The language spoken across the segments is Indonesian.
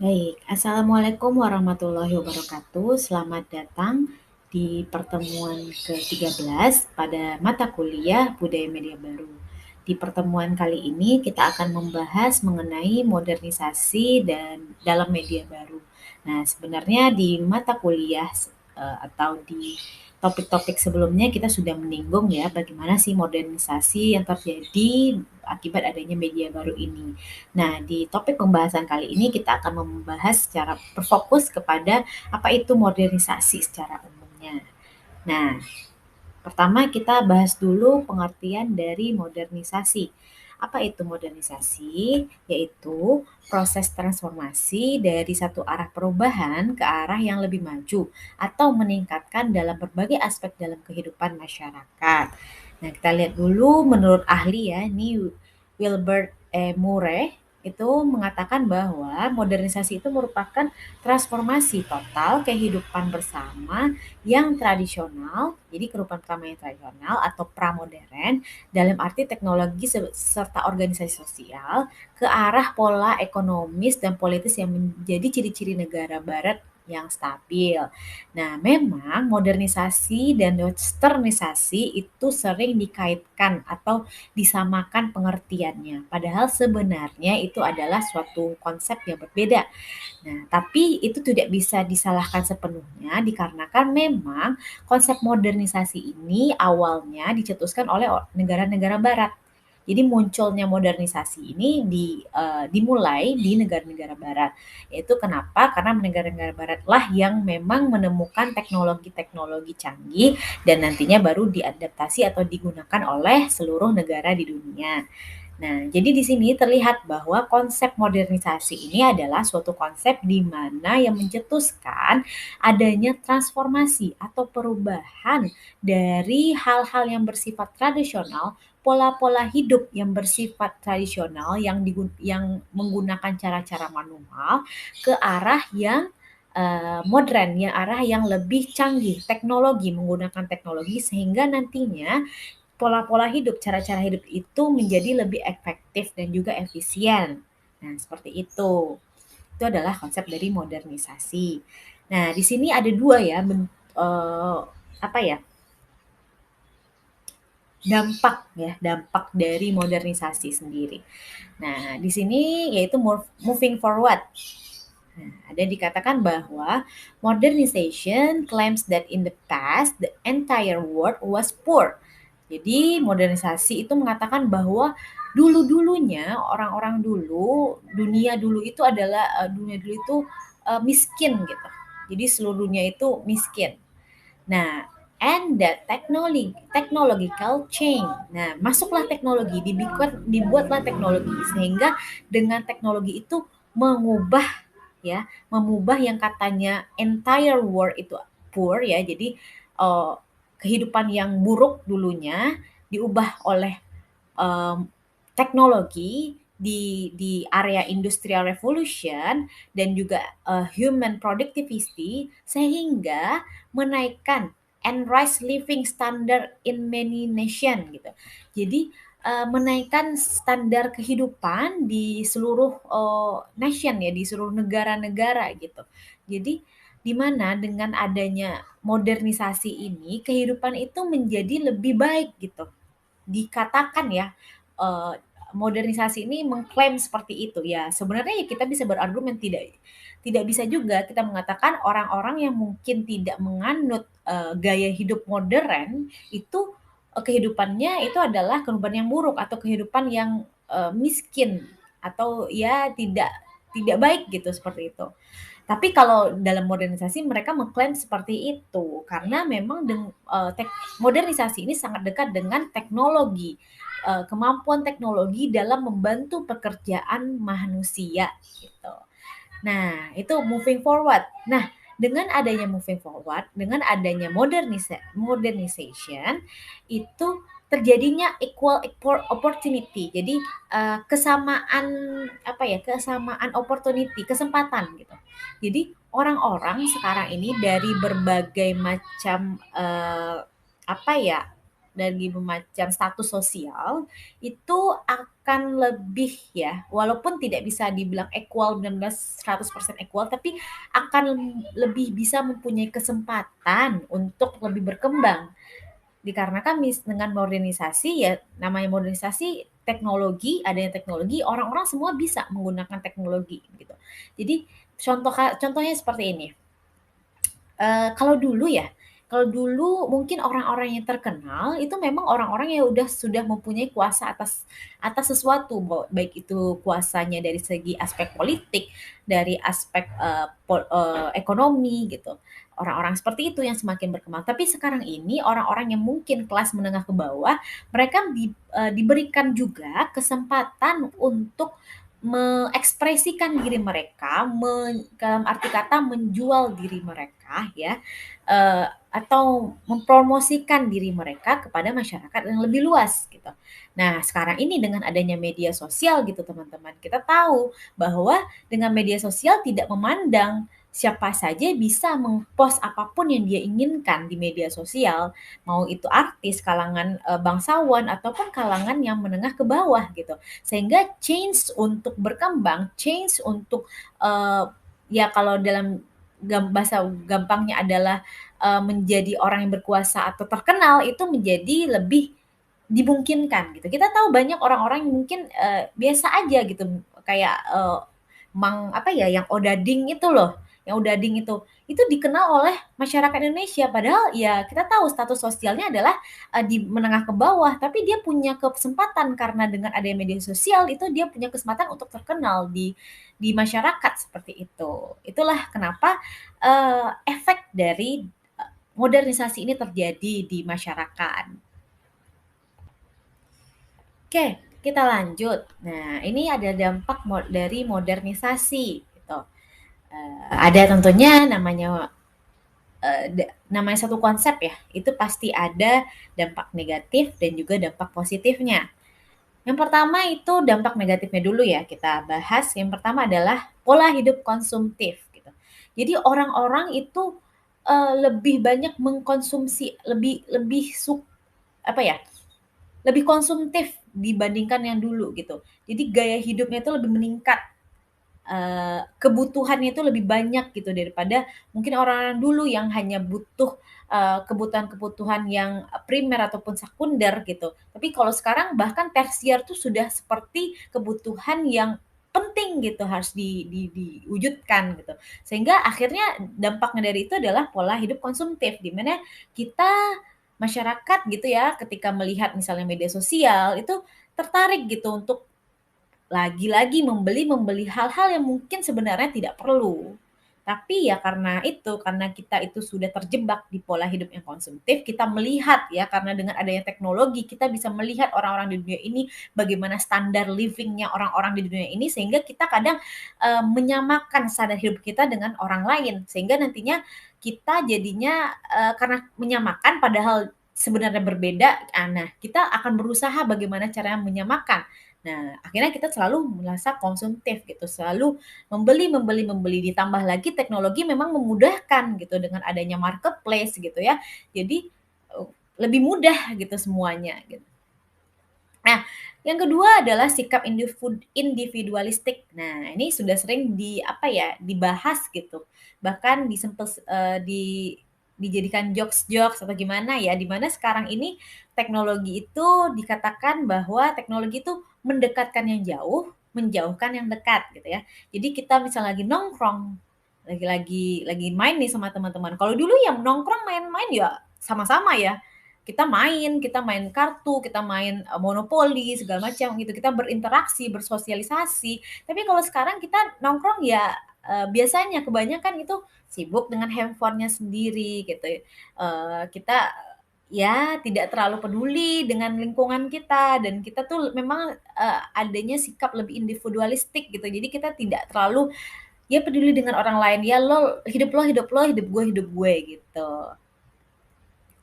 Baik, Assalamualaikum warahmatullahi wabarakatuh. Selamat datang di pertemuan ke-13 pada mata kuliah Budaya Media Baru. Di pertemuan kali ini kita akan membahas mengenai modernisasi dan dalam media baru. Nah, sebenarnya di mata kuliah atau di topik-topik sebelumnya kita sudah menyinggung ya bagaimana sih modernisasi yang terjadi akibat adanya media baru ini. Nah, di topik pembahasan kali ini kita akan membahas secara berfokus kepada apa itu modernisasi secara umumnya. Nah, pertama kita bahas dulu pengertian dari modernisasi. Apa itu modernisasi? Yaitu proses transformasi dari satu arah perubahan ke arah yang lebih maju atau meningkatkan dalam berbagai aspek dalam kehidupan masyarakat. Nah, kita lihat dulu menurut ahli ya, ini Wilbert Murray itu mengatakan bahwa modernisasi itu merupakan transformasi total kehidupan bersama yang tradisional, jadi kehidupan pertama yang tradisional atau pramodern dalam arti teknologi serta organisasi sosial ke arah pola ekonomis dan politis yang menjadi ciri-ciri negara barat yang stabil. Nah, memang modernisasi dan westernisasi itu sering dikaitkan atau disamakan pengertiannya. Padahal sebenarnya itu adalah suatu konsep yang berbeda. Nah, tapi itu tidak bisa disalahkan sepenuhnya dikarenakan memang konsep modernisasi ini awalnya dicetuskan oleh negara-negara barat. Jadi munculnya modernisasi ini dimulai di negara-negara barat. Yaitu kenapa? Karena negara-negara barat lah yang memang menemukan teknologi-teknologi canggih dan nantinya baru diadaptasi atau digunakan oleh seluruh negara di dunia. Nah, jadi di sini terlihat bahwa konsep modernisasi ini adalah suatu konsep di mana yang mencetuskan adanya transformasi atau perubahan dari hal-hal yang bersifat tradisional, pola-pola hidup yang bersifat tradisional yang menggunakan cara-cara manual ke arah yang modern, yang arah yang lebih canggih, teknologi, menggunakan teknologi sehingga nantinya pola-pola hidup, cara-cara hidup itu menjadi lebih efektif dan juga efisien. Nah, seperti itu. Itu adalah konsep dari modernisasi. Nah, di sini ada dua ya, apa ya, dampak dari modernisasi sendiri. Nah, di sini yaitu moving forward. Nah, ada dikatakan bahwa modernization claims that in the past the entire world was poor. Jadi modernisasi itu mengatakan bahwa dulu-dulunya orang-orang dulu, dunia dulu itu adalah dunia dulu itu miskin gitu. Jadi seluruh dunia itu miskin. Nah, and the technological change. Nah, masuklah teknologi, dibuatlah teknologi sehingga dengan teknologi itu mengubah mengubah yang katanya entire world itu poor ya. Jadi uh, kehidupan yang buruk dulunya diubah oleh um, teknologi di area industrial revolution dan juga human productivity sehingga menaikkan and rise living standard in many nation gitu. Jadi menaikkan standar kehidupan di seluruh nation ya, di seluruh negara-negara gitu. Jadi di mana dengan adanya modernisasi ini kehidupan itu menjadi lebih baik gitu. Dikatakan ya, eee, modernisasi ini mengklaim seperti itu. Ya, sebenarnya ya kita bisa berargumen tidak tidak bisa juga kita mengatakan orang-orang yang mungkin tidak menganut, gaya hidup modern itu, kehidupannya itu adalah kehidupan yang buruk atau kehidupan yang, miskin atau ya tidak baik gitu, seperti itu. Tapi kalau dalam modernisasi mereka mengklaim seperti itu, karena memang modernisasi ini sangat dekat dengan teknologi, kemampuan teknologi dalam membantu pekerjaan manusia gitu. Nah, itu moving forward. Nah, dengan adanya moving forward, dengan adanya modernization, itu terjadinya equal opportunity. Jadi, kesamaan apa ya, kesamaan opportunity, kesempatan gitu. Jadi, orang-orang sekarang ini dari berbagai macam, apa ya, dari macam status sosial itu akan lebih ya, walaupun tidak bisa dibilang equal, benar-benar 100% equal, tapi akan lebih bisa mempunyai kesempatan untuk lebih berkembang. Dikarenakan dengan modernisasi ya, namanya modernisasi teknologi, adanya teknologi, orang-orang semua bisa menggunakan teknologi gitu. Jadi contohnya seperti ini. Kalau dulu ya, kalau dulu mungkin orang-orang yang terkenal itu memang orang-orang yang sudah mempunyai kuasa atas atas sesuatu, baik itu kuasanya dari segi aspek politik, dari aspek ekonomi gitu. Orang-orang seperti itu yang semakin berkembang. Tapi sekarang ini orang-orang yang mungkin kelas menengah ke bawah, mereka diberikan juga kesempatan untuk mengekspresikan diri mereka, dalam arti kata menjual diri mereka ya, atau mempromosikan diri mereka kepada masyarakat yang lebih luas gitu. Nah sekarang ini dengan adanya media sosial gitu teman-teman, kita tahu bahwa dengan media sosial tidak memandang siapa saja bisa meng-post apapun yang dia inginkan di media sosial, mau itu artis, kalangan bangsawan ataupun kalangan yang menengah ke bawah gitu. Sehingga change untuk berkembang, change untuk ya kalau dalam bahasa gampangnya adalah menjadi orang yang berkuasa atau terkenal itu menjadi lebih dimungkinkan gitu. Kita tahu banyak orang-orang yang mungkin biasa aja gitu, kayak apa ya, yang Odading itu loh, yang Odading itu dikenal oleh masyarakat Indonesia. Padahal ya kita tahu status sosialnya adalah di menengah ke bawah, tapi dia punya kesempatan karena dengan adanya media sosial itu dia punya kesempatan untuk terkenal di masyarakat seperti itu. Itulah kenapa efek dari modernisasi ini terjadi di masyarakat. Oke, kita lanjut. Nah, ini ada dampak dari modernisasi gitu. Ada tentunya namanya satu konsep ya, itu pasti ada dampak negatif dan juga dampak positifnya. Yang pertama itu dampak negatifnya dulu ya kita bahas. Yang pertama adalah pola hidup konsumtif gitu. Jadi orang-orang itu lebih banyak mengkonsumsi, lebih lebih apa ya? Lebih konsumtif dibandingkan yang dulu gitu. Jadi gaya hidupnya itu lebih meningkat, kebutuhannya itu lebih banyak gitu daripada mungkin orang-orang dulu yang hanya butuh, kebutuhan-kebutuhan yang primer ataupun sekunder gitu. Tapi kalau sekarang bahkan tersier tuh sudah seperti kebutuhan yang penting gitu, harus diwujudkan gitu. Sehingga akhirnya dampaknya dari itu adalah pola hidup konsumtif, di mana kita masyarakat gitu ya, ketika melihat misalnya media sosial, itu tertarik gitu untuk lagi-lagi membeli hal-hal yang mungkin sebenarnya tidak perlu. Tapi ya karena kita itu sudah terjebak di pola hidup yang konsumtif, kita melihat ya, karena dengan adanya teknologi, kita bisa melihat orang-orang di dunia ini, bagaimana standar living-nya orang-orang di dunia ini, sehingga kita kadang, menyamakan standar hidup kita dengan orang lain. Sehingga nantinya kita jadinya, karena menyamakan padahal sebenarnya berbeda, nah kita akan berusaha bagaimana caranya menyamakan. Nah, akhirnya kita selalu merasa konsumtif gitu, selalu membeli membeli membeli, ditambah lagi teknologi memang memudahkan gitu dengan adanya marketplace gitu ya. Jadi, lebih mudah gitu semuanya gitu. Nah, yang kedua adalah sikap individualistik. Nah, ini sudah sering apa ya, dibahas gitu, bahkan dijadikan jokes-jokes atau gimana ya, di mana sekarang ini teknologi itu dikatakan bahwa teknologi itu mendekatkan yang jauh, menjauhkan yang dekat gitu ya. Jadi kita misal lagi nongkrong, lagi main nih sama teman-teman. Kalau dulu yang nongkrong main-main ya sama-sama ya, kita main kartu, kita main monopoli segala macam gitu, kita berinteraksi, bersosialisasi. Tapi kalau sekarang kita nongkrong ya biasanya kebanyakan itu sibuk dengan handphonenya sendiri gitu. Kita ya tidak terlalu peduli dengan lingkungan kita, dan kita tuh memang adanya sikap lebih individualistik gitu. Jadi kita tidak terlalu ya peduli dengan orang lain, ya lo, hidup lo, hidup lo, hidup gue gitu.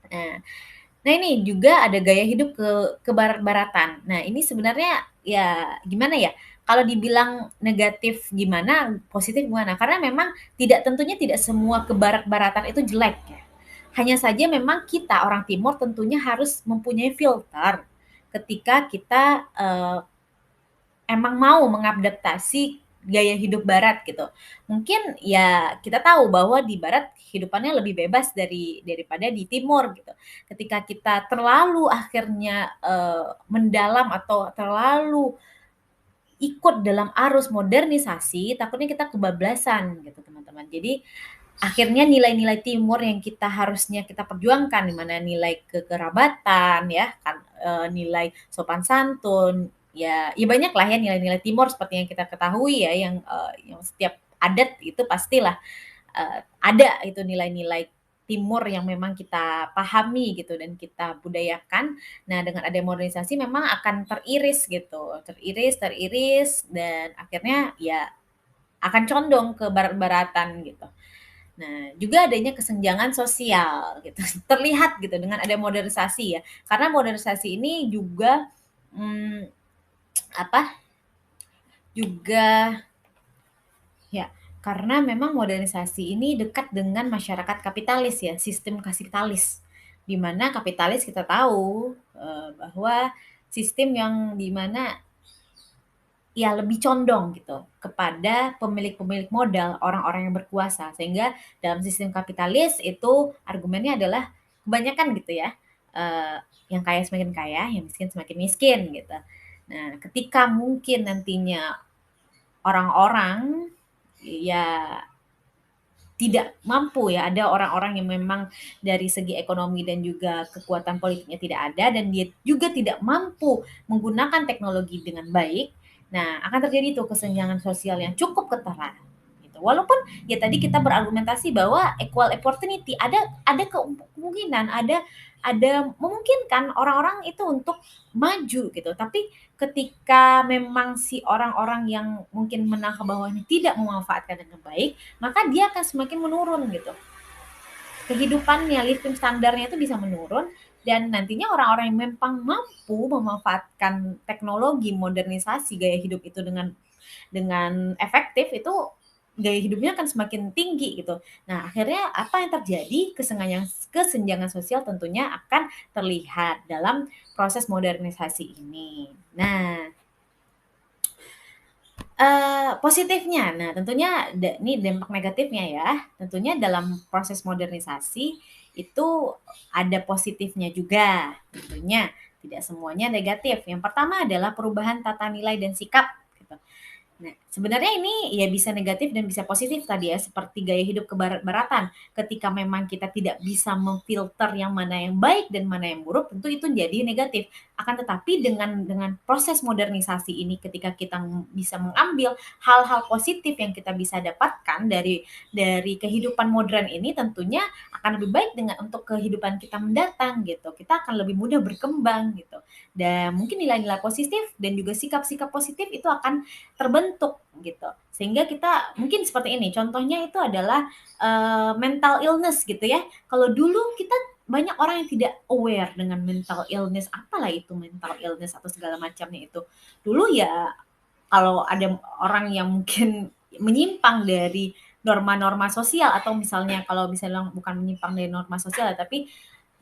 Nah, Nah ini juga ada gaya hidup ke barat-baratan. Nah ini sebenarnya ya gimana ya, kalau dibilang negatif gimana, positif gimana, karena memang tentunya tidak semua ke barat-baratan itu jelek ya. Hanya saja memang kita orang timur tentunya harus mempunyai filter ketika kita, emang mau mengadaptasi gaya hidup barat gitu. Mungkin ya kita tahu bahwa di barat kehidupannya lebih bebas daripada di timur gitu. Ketika kita terlalu akhirnya, mendalam atau terlalu ikut dalam arus modernisasi, takutnya kita kebablasan gitu, teman-teman. Jadi akhirnya nilai-nilai timur yang kita harusnya kita perjuangkan, di mana nilai kekerabatan ya kan, nilai sopan santun, ya banyak lah ya nilai-nilai timur seperti yang kita ketahui ya, yang setiap adat itu pastilah, ada itu nilai-nilai timur yang memang kita pahami gitu dan kita budayakan. Nah, dengan ada modernisasi memang akan teriris gitu, teriris dan akhirnya ya akan condong ke barat-baratan gitu. Nah, juga adanya kesenjangan sosial gitu, terlihat gitu dengan ada modernisasi ya. Karena modernisasi ini juga, mmm, apa, juga ya, karena memang modernisasi ini dekat dengan masyarakat kapitalis ya, sistem kapitalis. Di mana kapitalis kita tahu, bahwa sistem yang di mana ya lebih condong gitu kepada pemilik-pemilik modal, orang-orang yang berkuasa. Sehingga dalam sistem kapitalis itu argumennya adalah kebanyakan gitu ya, yang kaya semakin kaya, yang miskin semakin miskin gitu. Nah, ketika mungkin nantinya orang-orang ya tidak mampu ya, ada orang-orang yang memang dari segi ekonomi dan juga kekuatan politiknya tidak ada dan dia juga tidak mampu menggunakan teknologi dengan baik. Nah, akan terjadi tuh kesenjangan sosial yang cukup ketara gitu. Walaupun ya tadi kita berargumentasi bahwa equal opportunity, ada kemungkinan, ada memungkinkan orang-orang itu untuk maju gitu. Tapi ketika memang si orang-orang yang mungkin menang ke bawah ini tidak memanfaatkan dengan baik, maka dia akan semakin menurun gitu. Kehidupannya, living standarnya itu bisa menurun dan nantinya orang-orang yang memang mampu memanfaatkan teknologi, modernisasi gaya hidup itu dengan efektif itu gaya hidupnya akan semakin tinggi gitu. Nah, akhirnya apa yang terjadi? Kesenjangan sosial tentunya akan terlihat dalam proses modernisasi ini. Nah, positifnya, nah tentunya ini dampak negatifnya ya, tentunya dalam proses modernisasi itu ada positifnya juga tentunya, tidak semuanya negatif. Yang pertama adalah perubahan tata nilai dan sikap gitu. Nah, sebenarnya ini ya bisa negatif dan bisa positif tadi ya, seperti gaya hidup kebarat-baratan. Ketika memang kita tidak bisa memfilter yang mana yang baik dan mana yang buruk, tentu itu jadi negatif. Akan tetapi dengan proses modernisasi ini, ketika kita bisa mengambil hal-hal positif yang kita bisa dapatkan dari kehidupan modern ini, tentunya akan lebih baik dengan untuk kehidupan kita mendatang gitu. Kita akan lebih mudah berkembang gitu. Dan mungkin nilai-nilai positif dan juga sikap-sikap positif itu akan terbentuk gitu. Sehingga kita mungkin seperti ini, contohnya itu adalah, mental illness gitu ya. Kalau dulu kita banyak orang yang tidak aware dengan mental illness, apalah itu mental illness atau segala macamnya itu. Dulu ya kalau ada orang yang mungkin menyimpang dari norma-norma sosial atau misalnya kalau bisa bilang bukan menyimpang dari norma sosial, tapi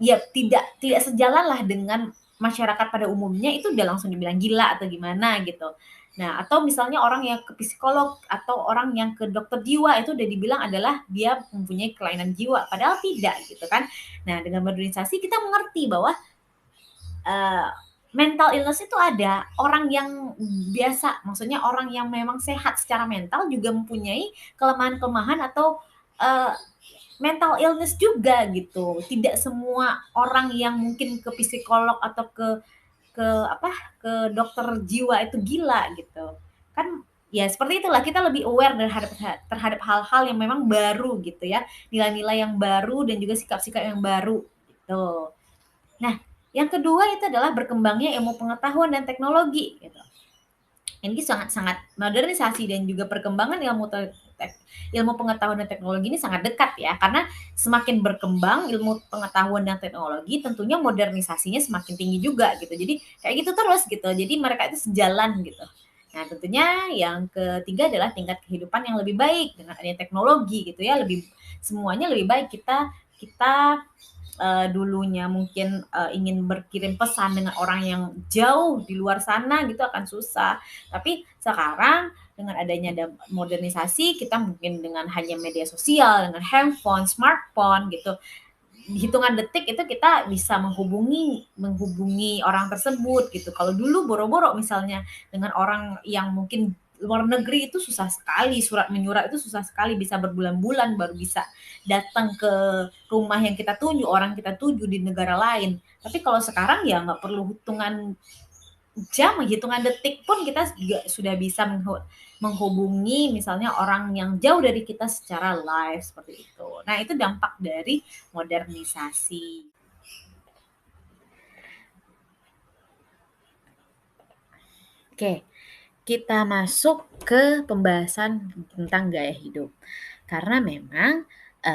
ya tidak sejalan lah dengan masyarakat pada umumnya, itu udah langsung dibilang gila atau gimana gitu. Nah, atau misalnya orang yang ke psikolog atau orang yang ke dokter jiwa itu udah dibilang adalah dia mempunyai kelainan jiwa, padahal tidak gitu kan. Nah, dengan modernisasi kita mengerti bahwa, eee, mental illness itu ada, orang yang biasa, maksudnya orang yang memang sehat secara mental juga mempunyai kelemahan-kelemahan atau, eee, mental illness juga gitu. Tidak semua orang yang mungkin ke psikolog atau ke apa, ke dokter jiwa itu gila gitu. Kan ya seperti itulah kita lebih aware terhadap hal-hal yang memang baru gitu ya, nilai-nilai yang baru dan juga sikap-sikap yang baru gitu. Nah, yang kedua itu adalah berkembangnya ilmu pengetahuan dan teknologi gitu. Ini sangat-sangat modernisasi dan juga perkembangan ilmu pengetahuan dan teknologi ini sangat dekat ya, karena semakin berkembang ilmu pengetahuan dan teknologi, tentunya modernisasinya semakin tinggi juga gitu. Jadi kayak gitu terus gitu, jadi mereka itu sejalan gitu. Nah, tentunya yang ketiga adalah tingkat kehidupan yang lebih baik dengan adanya teknologi gitu ya, semuanya lebih baik kita kita dulunya mungkin ingin berkirim pesan dengan orang yang jauh di luar sana gitu akan susah. Tapi sekarang dengan adanya modernisasi, kita mungkin dengan hanya media sosial, dengan handphone, smartphone gitu, hitungan detik itu kita bisa menghubungi orang tersebut gitu. Kalau dulu boro-boro misalnya dengan orang yang mungkin luar negeri itu susah sekali, surat menyurat itu susah sekali, bisa berbulan-bulan baru bisa datang ke rumah yang kita tuju, orang kita tuju di negara lain. Tapi kalau sekarang ya nggak perlu hitungan jam, hitungan detik pun kita juga sudah bisa menghubungi misalnya orang yang jauh dari kita secara live seperti itu. Nah, itu dampak dari modernisasi. Oke, kita masuk ke pembahasan tentang gaya hidup. Karena memang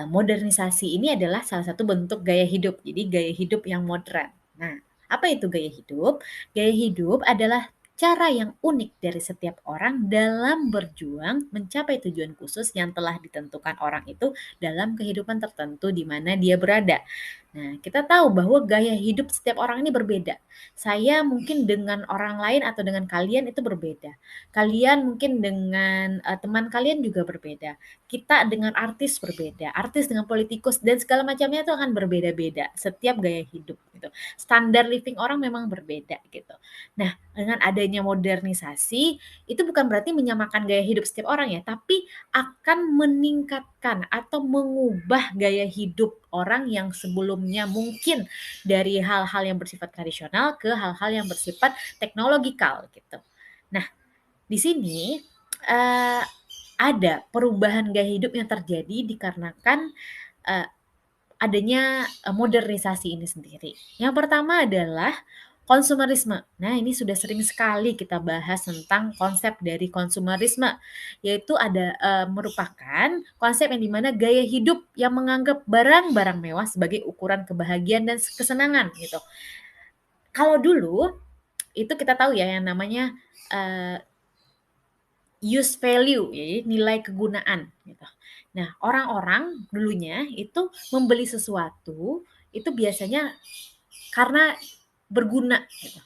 modernisasi ini adalah salah satu bentuk gaya hidup. Jadi gaya hidup yang modern. Nah, apa itu gaya hidup? Gaya hidup adalah cara yang unik dari setiap orang dalam berjuang mencapai tujuan khusus yang telah ditentukan orang itu dalam kehidupan tertentu di mana dia berada. Nah, kita tahu bahwa gaya hidup setiap orang ini berbeda. Saya mungkin dengan orang lain atau dengan kalian itu berbeda. Kalian mungkin dengan teman kalian juga berbeda. Kita dengan artis berbeda, artis dengan politikus dan segala macamnya itu akan berbeda-beda setiap gaya hidup gitu. Standar living orang memang berbeda gitu. Nah, dengan adanya modernisasi itu bukan berarti menyamakan gaya hidup setiap orang ya, tapi akan meningkatkan atau mengubah gaya hidup orang yang sebelumnya mungkin dari hal-hal yang bersifat tradisional ke hal-hal yang bersifat teknologikal gitu. Nah, di sini uh, ada perubahan gaya hidup yang terjadi dikarenakan uh, adanya modernisasi ini sendiri. Yang pertama adalah konsumerisme. Nah, ini sudah sering sekali kita bahas tentang konsep dari konsumerisme, yaitu merupakan konsep yang dimana gaya hidup yang menganggap barang-barang mewah sebagai ukuran kebahagiaan dan kesenangan gitu. Kalau dulu itu kita tahu ya yang namanya uh, use value, ya, nilai kegunaan gitu. Nah, orang-orang dulunya itu membeli sesuatu itu biasanya karena berguna gitu.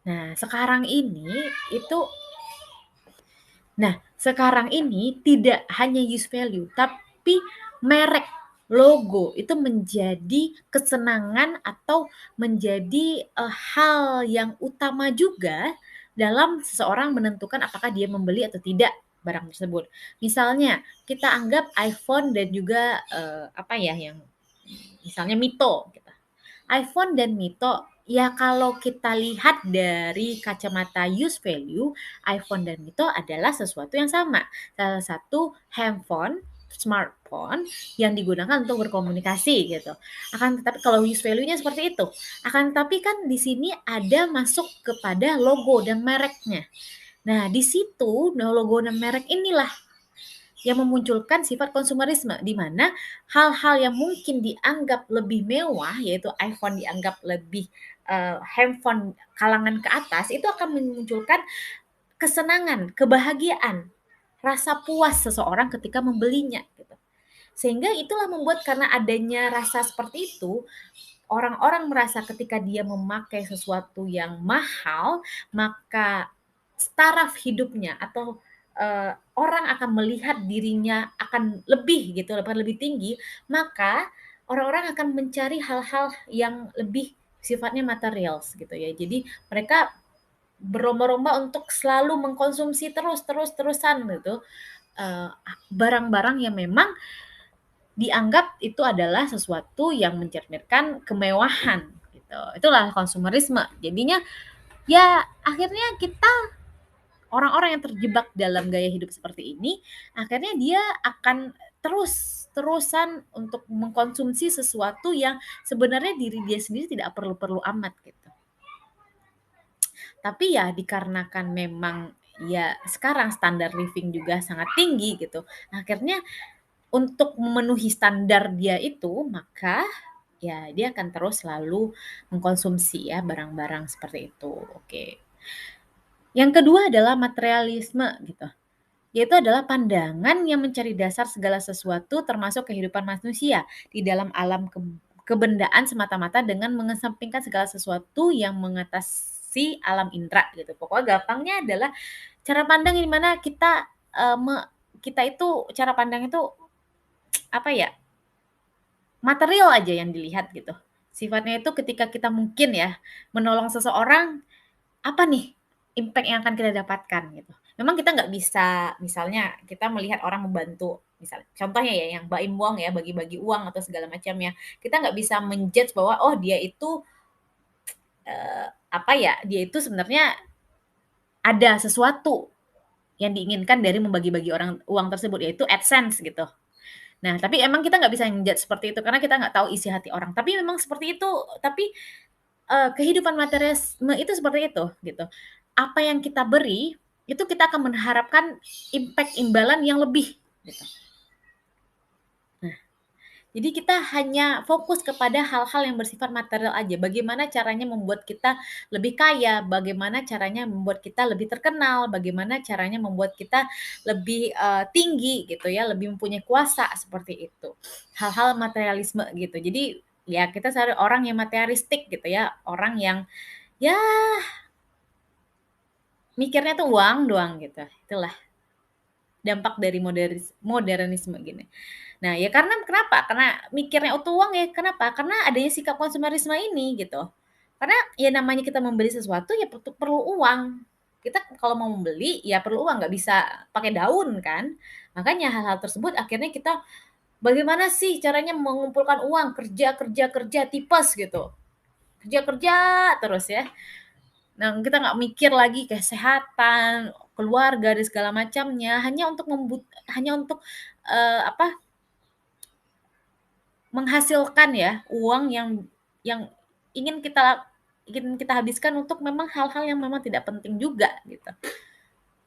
Nah, sekarang ini tidak hanya use value, tapi merek, logo itu menjadi kesenangan atau menjadi hal yang utama juga dalam seseorang menentukan apakah dia membeli atau tidak barang tersebut. Misalnya kita anggap iPhone dan juga yang misalnya Mito gitu. iPhone dan Mito, ya kalau kita lihat dari kacamata use value, iPhone dan Mito adalah sesuatu yang sama. Salah satu smartphone yang digunakan untuk berkomunikasi gitu. Akan tetapi kalau use value-nya seperti itu. Akan tetapi kan di sini ada masuk kepada logo dan mereknya. Nah, di situ logo dan merek inilah yang memunculkan sifat konsumerisme, di mana hal-hal yang mungkin dianggap lebih mewah, yaitu iPhone dianggap lebih handphone kalangan ke atas, itu akan memunculkan kesenangan, kebahagiaan, rasa puas seseorang ketika membelinya. Gitu. Sehingga itulah membuat karena adanya rasa seperti itu, orang-orang merasa ketika dia memakai sesuatu yang mahal, maka taraf hidupnya atau orang akan melihat dirinya akan lebih gitu, lebih tinggi, maka orang-orang akan mencari hal-hal yang lebih sifatnya material gitu ya. Jadi mereka berlomba-lomba untuk selalu mengkonsumsi terusan gitu barang-barang yang memang dianggap itu adalah sesuatu yang mencerminkan kemewahan gitu. Itulah konsumerisme. Jadinya ya akhirnya kita orang-orang yang terjebak dalam gaya hidup seperti ini, akhirnya dia akan terusan untuk mengkonsumsi sesuatu yang sebenarnya diri dia sendiri tidak perlu-perlu amat gitu. Tapi ya dikarenakan memang ya sekarang standar living juga sangat tinggi gitu. Akhirnya untuk memenuhi standar dia itu, maka ya dia akan terus selalu mengkonsumsi ya barang-barang seperti itu. Oke. Yang kedua adalah materialisme gitu. yaitu adalah pandangan yang mencari dasar segala sesuatu termasuk kehidupan manusia di dalam alam kebendaan semata-mata dengan mengesampingkan segala sesuatu yang mengatasi alam indera gitu. Pokoknya gampangnya adalah cara pandang di mana kita kita itu cara pandang itu apa ya? Material aja yang dilihat gitu. Sifatnya itu ketika kita mungkin ya menolong seseorang, apa nih impact yang akan kita dapatkan gitu. Memang kita nggak bisa misalnya kita melihat orang membantu, misalnya contohnya ya yang Baim Wong ya bagi-bagi uang atau segala macamnya. Kita nggak bisa menjudge bahwa oh dia itu apa ya dia itu sebenarnya ada sesuatu yang diinginkan dari membagi-bagi orang uang tersebut yaitu AdSense gitu. Nah, tapi emang kita nggak bisa menjudge seperti itu karena kita nggak tahu isi hati orang. Tapi memang seperti itu. Tapi kehidupan materialisme itu seperti itu gitu. Apa yang kita beri itu kita akan mengharapkan impact imbalan yang lebih gitu. Nah, jadi kita hanya fokus kepada hal-hal yang bersifat material aja. Bagaimana caranya membuat kita lebih kaya, bagaimana caranya membuat kita lebih terkenal, bagaimana caranya membuat kita lebih tinggi gitu ya, lebih mempunyai kuasa seperti itu. Hal-hal materialisme gitu. Jadi ya kita cari orang yang materialistik gitu ya, orang yang ya mikirnya tuh uang doang gitu. Itulah dampak dari modernisme gini. Nah, ya karena kenapa? Karena mikirnya untuk uang ya kenapa? Karena adanya sikap konsumerisme ini gitu. Karena ya namanya kita membeli sesuatu ya perlu uang. Kita kalau mau membeli ya perlu uang, nggak bisa pakai daun kan. Makanya hal-hal tersebut akhirnya kita bagaimana sih caranya mengumpulkan uang, kerja kerja kerja tipes gitu. Kerja kerja terus ya. Nah, kita nggak mikir lagi kesehatan, keluarga dan segala macamnya hanya untuk apa menghasilkan ya uang yang ingin kita habiskan untuk memang hal-hal yang memang tidak penting juga gitu.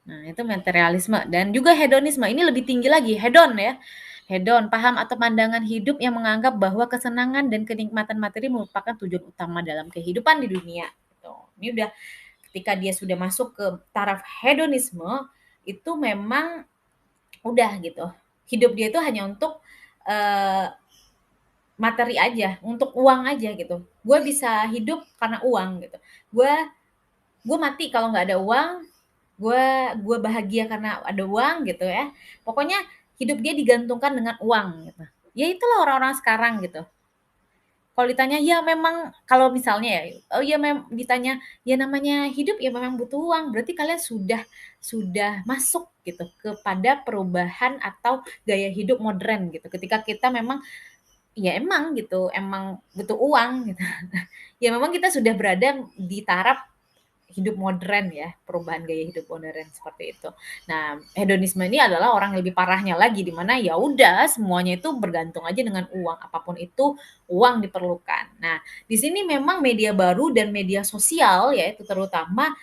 Nah, itu materialisme dan juga hedonisme. Ini lebih tinggi lagi, hedon ya. Hedon, paham atau pandangan hidup yang menganggap bahwa kesenangan dan kenikmatan materi merupakan tujuan utama dalam kehidupan di dunia. Gitu. Ini udah ketika dia sudah masuk ke taraf hedonisme, itu memang udah gitu. Hidup dia itu hanya untuk materi aja, untuk uang aja gitu. Gue bisa hidup karena uang gitu. Gue gue mati kalau nggak ada uang, gue bahagia karena ada uang gitu ya. Pokoknya hidup dia digantungkan dengan uang gitu. Ya itulah orang-orang sekarang gitu. Kalau ditanya ya memang kalau misalnya ya, oh ya ditanya ya namanya hidup ya memang butuh uang. Berarti kalian sudah masuk gitu kepada perubahan atau gaya hidup modern gitu. Ketika kita memang ya emang gitu, emang butuh uang gitu. Ya memang kita sudah berada di taraf hidup modern ya, perubahan gaya hidup modern seperti itu. Nah, hedonisme ini adalah orang lebih parahnya lagi di mana ya udah semuanya itu bergantung aja dengan uang, apapun itu uang diperlukan. Nah, di sini memang media baru dan media sosial yaitu terutama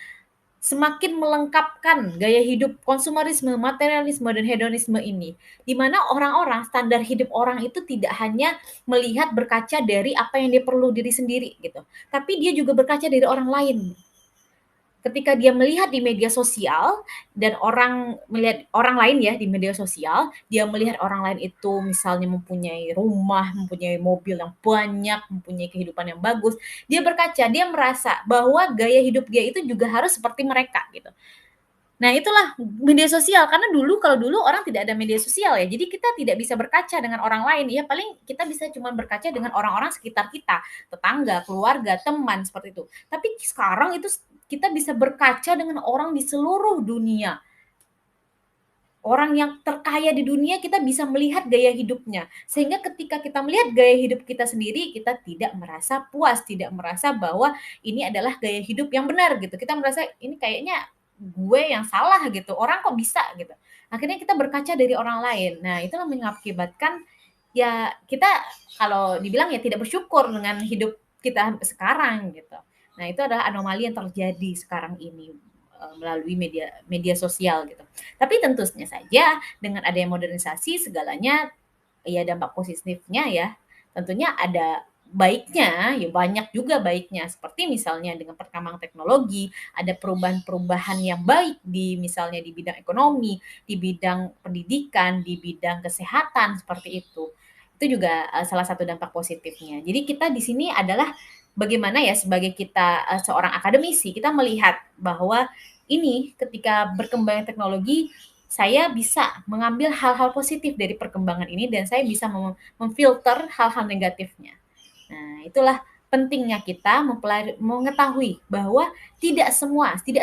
semakin melengkapkan gaya hidup konsumerisme, materialisme, dan hedonisme ini. Di mana orang-orang, standar hidup orang itu tidak hanya melihat berkaca dari apa yang dia perlu diri sendiri gitu. Tapi dia juga berkaca dari orang lain. Ketika dia melihat di media sosial dan orang melihat orang lain ya di media sosial, dia melihat orang lain itu misalnya mempunyai rumah, mempunyai mobil yang banyak, mempunyai kehidupan yang bagus, dia berkaca, dia merasa bahwa gaya hidup dia itu juga harus seperti mereka gitu. Nah, itulah media sosial karena kalau dulu orang tidak ada media sosial ya. Jadi kita tidak bisa berkaca dengan orang lain. Ya paling kita bisa cuma berkaca dengan orang-orang sekitar kita, tetangga, keluarga, teman seperti itu. Tapi sekarang itu kita bisa berkaca dengan orang di seluruh dunia. Orang yang terkaya di dunia kita bisa melihat gaya hidupnya. Sehingga ketika kita melihat gaya hidup kita sendiri, kita tidak merasa puas, tidak merasa bahwa ini adalah gaya hidup yang benar gitu. Kita merasa ini kayaknya gue yang salah gitu. Orang kok bisa gitu. Akhirnya kita berkaca dari orang lain. Nah, itulah mengakibatkan ya kita kalau dibilang ya tidak bersyukur dengan hidup kita sekarang gitu. Nah, itu adalah anomali yang terjadi sekarang ini melalui media media sosial gitu. Tapi tentunya saja dengan adanya modernisasi segalanya ya dampak positifnya ya tentunya ada baiknya, ya banyak juga baiknya. Seperti misalnya dengan perkembangan teknologi, ada perubahan-perubahan yang baik di misalnya di bidang ekonomi, di bidang pendidikan, di bidang kesehatan seperti itu. Itu juga salah satu dampak positifnya. Jadi kita di sini adalah bagaimana ya sebagai kita seorang akademisi, kita melihat bahwa ini ketika berkembangnya teknologi saya bisa mengambil hal-hal positif dari perkembangan ini dan saya bisa memfilter hal-hal negatifnya. Nah, itulah pentingnya kita mengetahui bahwa tidak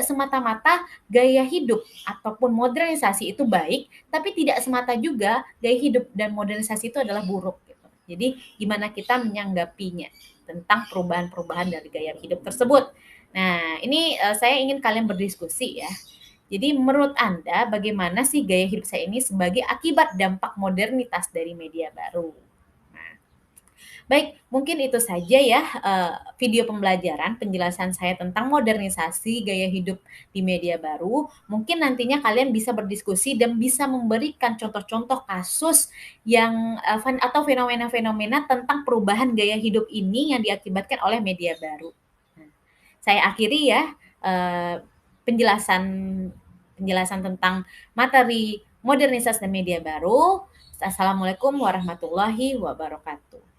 semata-mata gaya hidup ataupun modernisasi itu baik, tapi tidak semata juga gaya hidup dan modernisasi itu adalah buruk gitu. Jadi gimana kita menyanggapinya tentang perubahan-perubahan dari gaya hidup tersebut. Nah, ini saya ingin kalian berdiskusi ya. Jadi menurut Anda bagaimana sih gaya hidup saya ini sebagai akibat dampak modernitas dari media baru? Nah, baik, mungkin itu saja ya video pembelajaran penjelasan saya tentang modernisasi gaya hidup di media baru. Mungkin nantinya kalian bisa berdiskusi dan bisa memberikan contoh-contoh kasus yang atau fenomena-fenomena tentang perubahan gaya hidup ini yang diakibatkan oleh media baru. Nah, saya akhiri ya eh, penjelasan penjelasan tentang materi modernisasi dan media baru. Assalamualaikum warahmatullahi wabarakatuh.